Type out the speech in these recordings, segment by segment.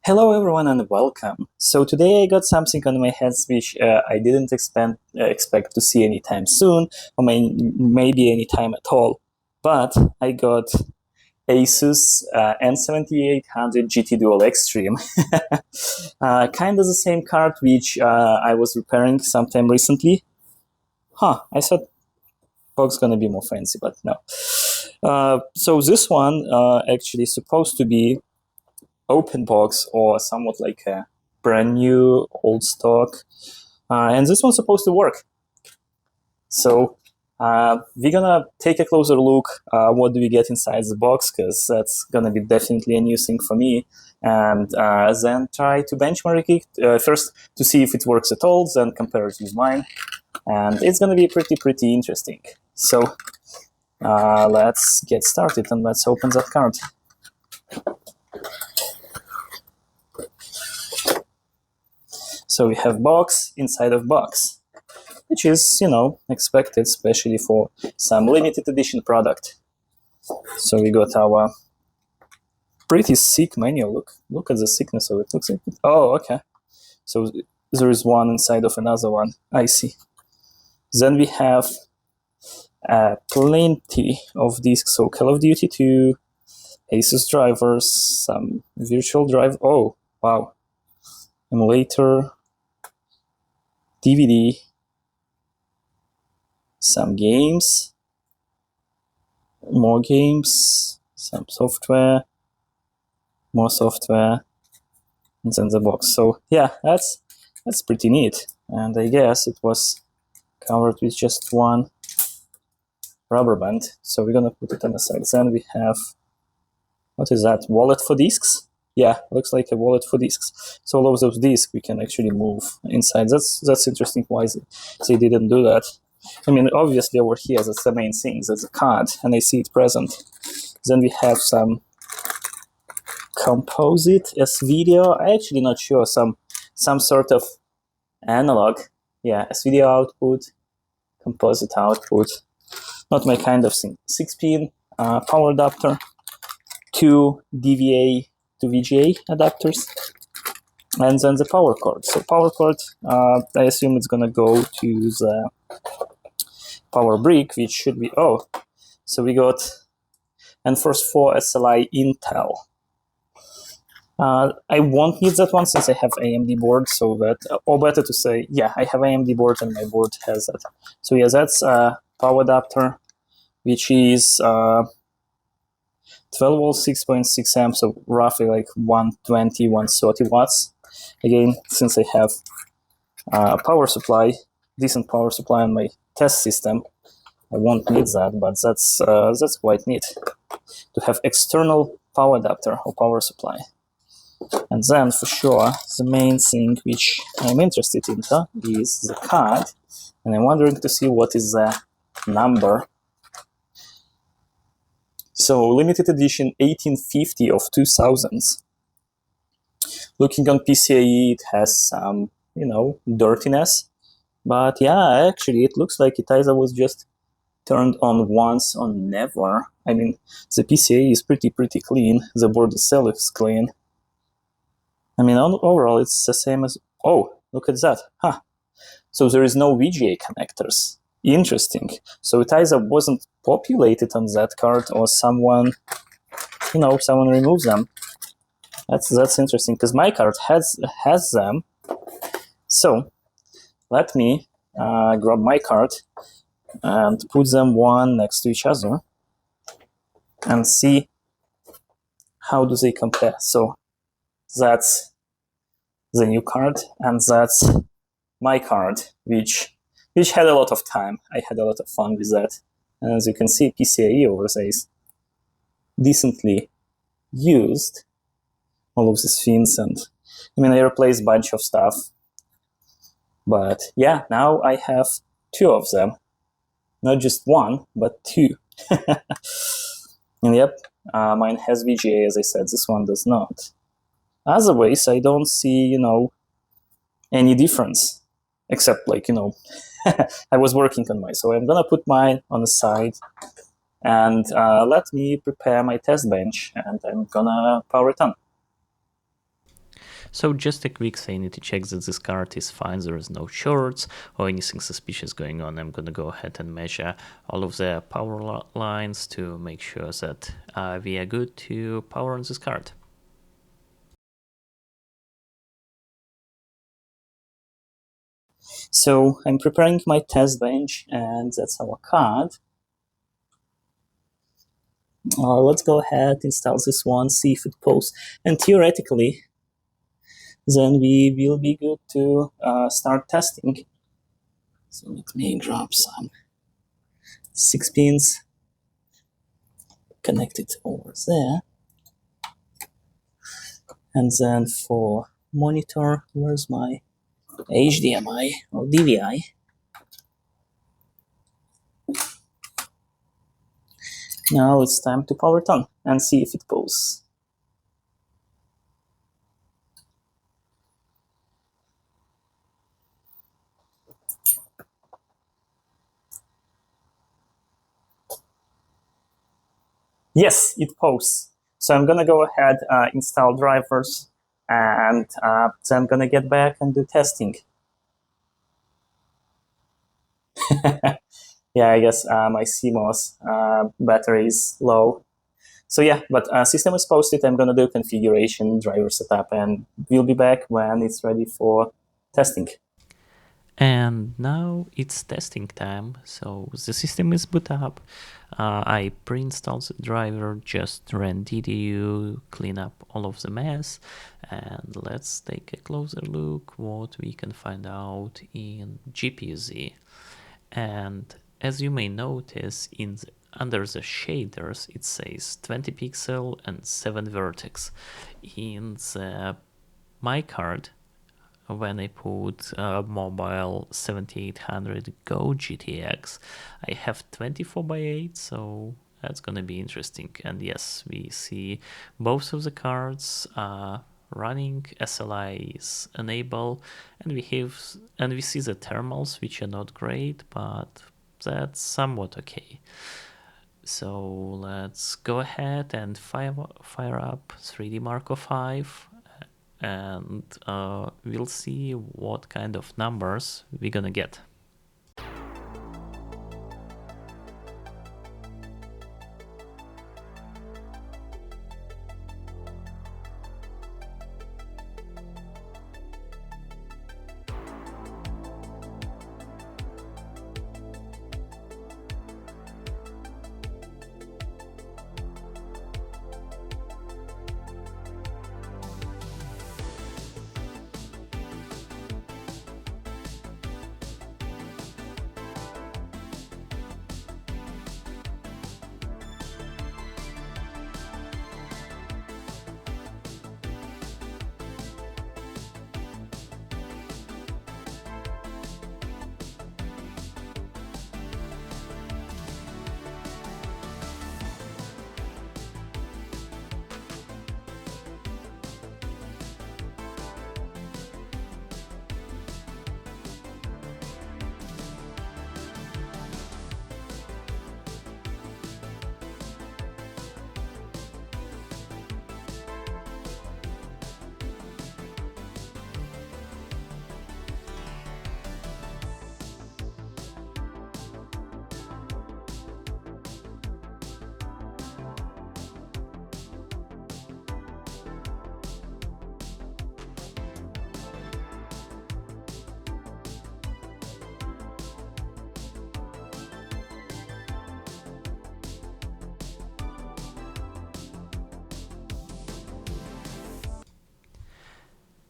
Hello everyone and welcome. So today I got something on my hands which I didn't expect to see anytime soon, or maybe anytime at all. But I got Asus N7800GT Dual Extreme. Kind of the same card which I was repairing sometime recently. I thought box gonna be more fancy, but no. So this one actually supposed to be open box or somewhat like a brand new old stock, and this one's supposed to work. So we're gonna take a closer look what do we get inside the box, because that's gonna be definitely a new thing for me, and then try to benchmark it first to see if it works at all, then compare it with mine, and it's gonna be pretty interesting. So let's get started and let's open that card. So we have box inside of box, which is, expected, especially for some limited edition product. So we got our pretty thick manual. Look at the thickness of it. Looks like it. Oh, okay. So there is one inside of another one. I see. Then we have plenty of discs. So Call of Duty 2, Asus drivers, some virtual drive. Oh, wow. Emulator, DVD, some games, more games, some software, more software, and then the box. So yeah, that's pretty neat. And I guess it was covered with just one rubber band. So we're gonna put it on the side. Then we have, what is that? Wallet for discs? Yeah, looks like a wallet for discs. So all of those discs we can actually move inside. That's interesting why they didn't do that. I mean, obviously over here, that's the main thing. That's a card, and I see it present. Then we have some composite as video. I'm actually not sure. Some sort of analog. Yeah, as video output, composite output. Not my kind of thing. 6-pin power adapter, 2 DVA to VGA adapters, and then the power cord. So power cord, I assume it's gonna go to the power brick, which should be, so we got Enforce 4 SLI Intel. I won't need that one since I have AMD board, so that, or better to say, yeah, I have AMD board and my board has that. So yeah, that's a power adapter, which is 12 volts, 6.6 amps, so roughly like 120, 130 watts. Again, since I have a power supply, decent power supply on my test system, I won't need that, but that's quite neat to have external power adapter or power supply. And then for sure, the main thing which I'm interested in is the card, and I'm wondering to see what is the number. So limited edition 1850 of 2000s. Looking on PCIe, it has some, dirtiness. But yeah, actually, it looks like it either was just turned on once or never. I mean, the PCIe is pretty clean. The board itself is clean. I mean, overall, it's the same as... Oh, look at that. So there is no VGA connectors. Interesting. So it either wasn't populated on that card or someone removes them. That's interesting, because my card has them. So let me grab my card and put them one next to each other and see how do they compare. So that's the new card, and that's my card, which had a lot of time. I had a lot of fun with that. And as you can see, PCIe over there is decently used. All of these fins, and I mean, I replaced a bunch of stuff. But yeah, now I have 2 of them. Not just one, but 2. And yep, mine has VGA, as I said. This one does not. Otherwise, I don't see, any difference. Except, like, I was working on mine. So I'm gonna put mine on the side, and let me prepare my test bench, and I'm gonna power it on. So just a quick sanity check that this card is fine, there is no shorts or anything suspicious going on. I'm gonna go ahead and measure all of the power lines to make sure that we are good to power on this card. So I'm preparing my test bench, and that's our card. Let's go ahead, install this one, see if it posts, and theoretically, then we will be good to start testing. So let me grab some 6 pins, connect it over there, and then for monitor, where's my HDMI or DVI? Now it's time to power it on and see if it pulls. Yes, it posts. So I'm gonna go ahead, install drivers, and then I'm gonna get back and do testing. Yeah, I guess my CMOS battery is low. So yeah, but system is posted. I'm gonna do configuration, driver setup, and we'll be back when it's ready for testing. And now it's testing time, so the system is boot up. I pre-installed the driver, just ran DDU, clean up all of the mess, and let's take a closer look what we can find out in GPU-Z. And as you may notice, under the shaders it says 20 pixel and 7 vertex. In the my card, when I put mobile 7800 Go GTX, I have 24/8, so that's gonna be interesting. And yes, we see both of the cards running, SLI is enabled, and we see the thermals, which are not great, but that's somewhat okay. So let's go ahead and fire up 3D Mark 5, and we'll see what kind of numbers we're gonna get.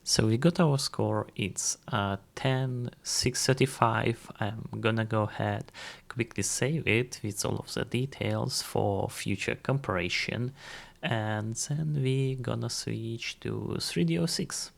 So we got our score, it's 10,635. I'm gonna go ahead, quickly save it with all of the details for future comparison, and then we gonna switch to 3D06.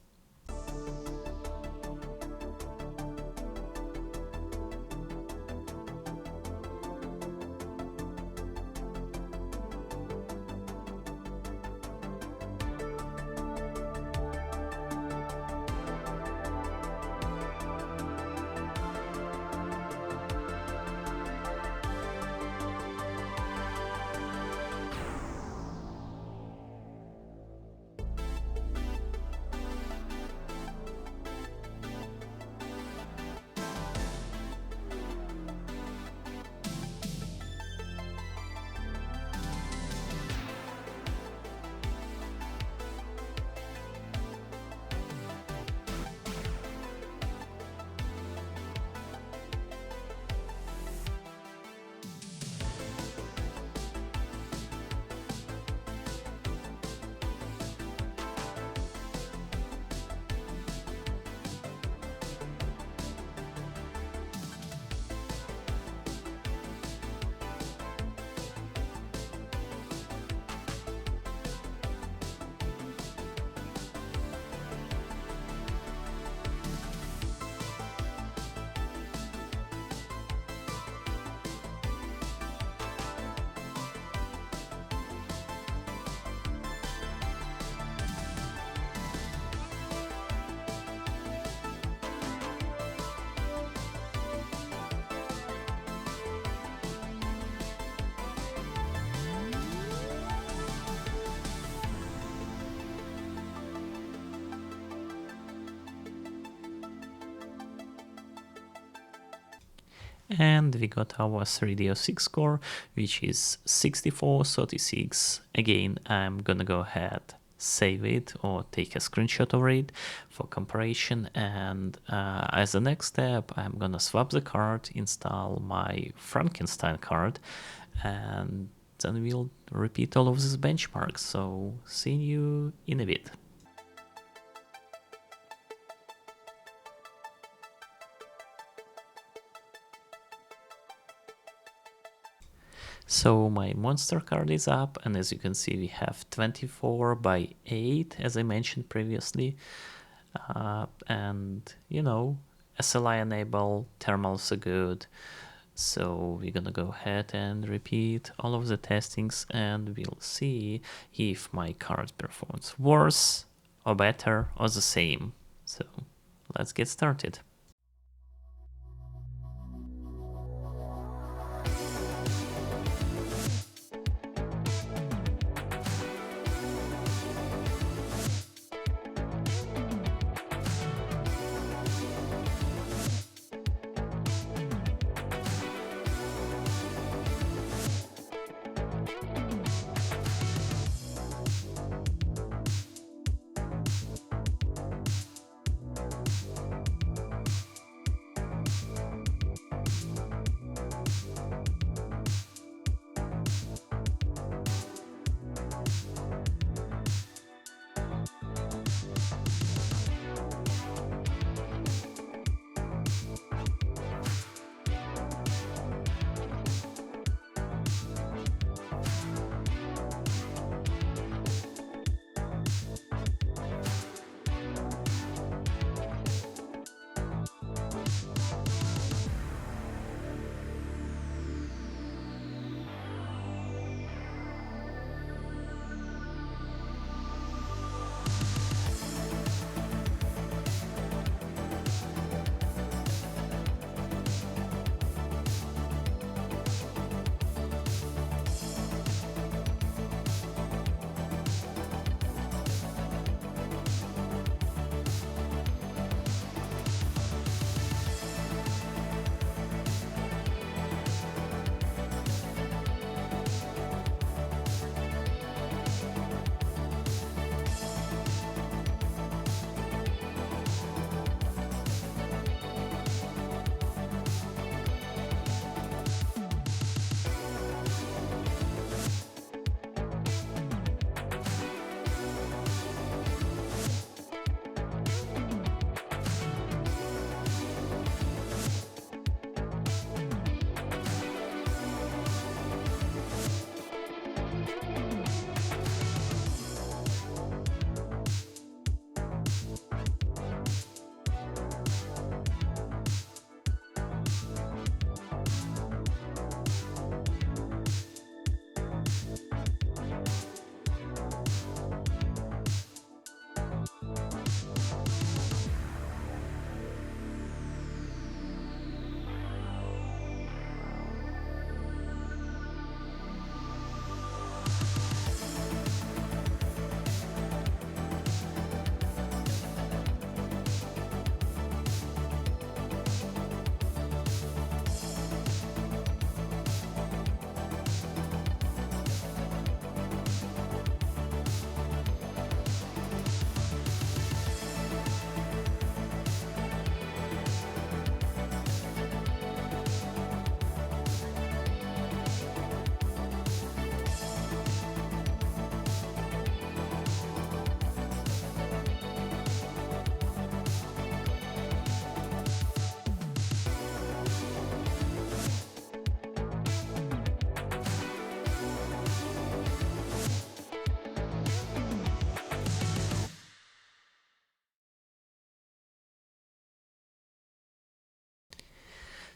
And we got our 3D06 core, which is 6436. Again, I'm gonna go ahead, save it or take a screenshot of it for comparison. And as the next step, I'm gonna swap the card, install my Frankenstein card, and then we'll repeat all of these benchmarks. So see you in a bit. So my monster card is up, and as you can see, we have 24 by 8, as I mentioned previously. And you know, SLI enable, thermals are good. So we're gonna go ahead and repeat all of the testings, and we'll see if my card performs worse or better or the same. So let's get started.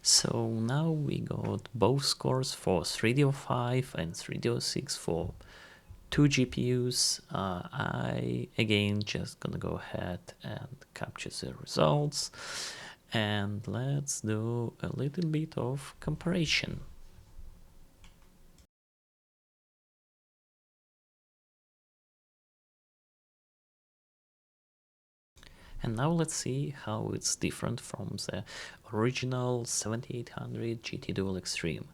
So now we got both scores for 3D05 and 3D06 for two GPUs. I again just gonna go ahead and capture the results, and let's do a little bit of comparison. And now let's see how it's different from the original 7800 GT Dual Extreme.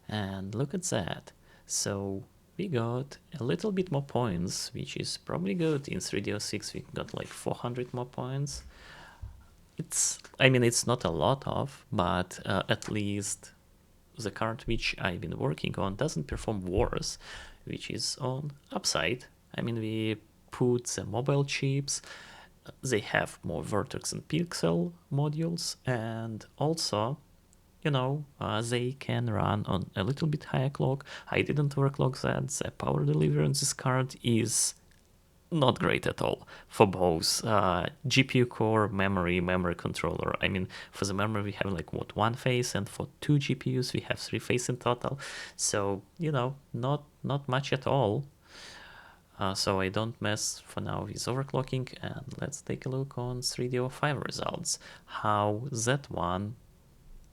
And look at that. So we got a little bit more points, which is probably good. In 3DO6 we got like 400 more points. It's not a lot of, but at least the card which I've been working on doesn't perform worse, which is on upside. We put the mobile chips, they have more vertex and pixel modules, and also they can run on a little bit higher clock. I didn't overclock that. The power delivery on this card is not great at all for both GPU core, memory controller. For the memory we have like one phase, and for two GPUs we have three phases in total. So not much at all. So I don't mess for now with overclocking, and let's take a look on 3DO5 results. How that one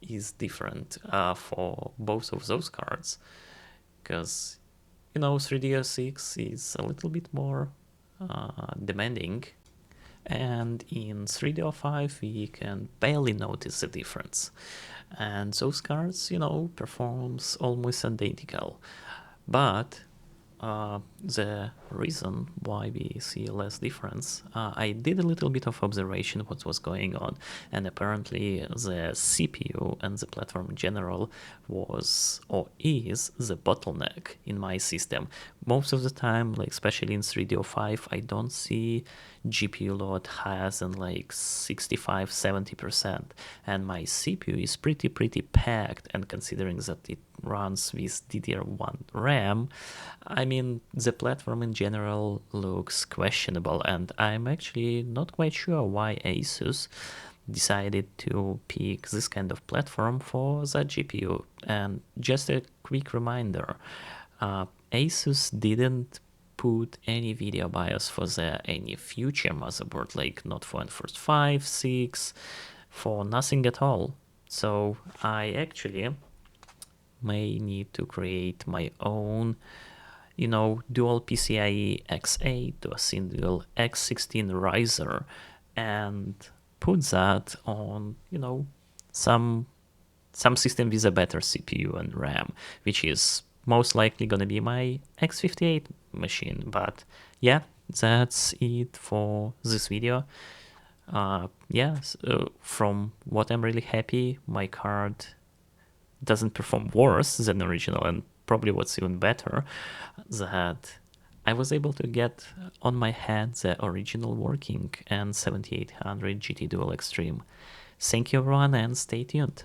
is different for both of those cards, because 3DO6 is a little bit more demanding, and in 3DO5 we can barely notice the difference, and those cards performs almost identical. But the reason why we see less difference, I did a little bit of observation what was going on, and apparently the CPU and the platform in general was or is the bottleneck in my system. Most of the time, like especially in 3DO5, I don't see GPU load higher than like 65-70%, and my CPU is pretty packed, and considering that it runs with DDR1 RAM, the platform in general looks questionable, and I'm actually not quite sure why Asus decided to pick this kind of platform for that GPU. And just a quick reminder, Asus didn't put any video BIOS for any future motherboard, like not for Enforced 5, 6, for nothing at all. So I actually may need to create my own dual PCIe X8 to a single X16 riser, and put that on some system with a better CPU and RAM, which is most likely gonna be my X58 machine. But yeah, that's it for this video. From what I'm really happy, my card doesn't perform worse than original, and probably what's even better, that I was able to get on my hand the original working N7800 GT Dual Extreme. Thank you everyone, and stay tuned.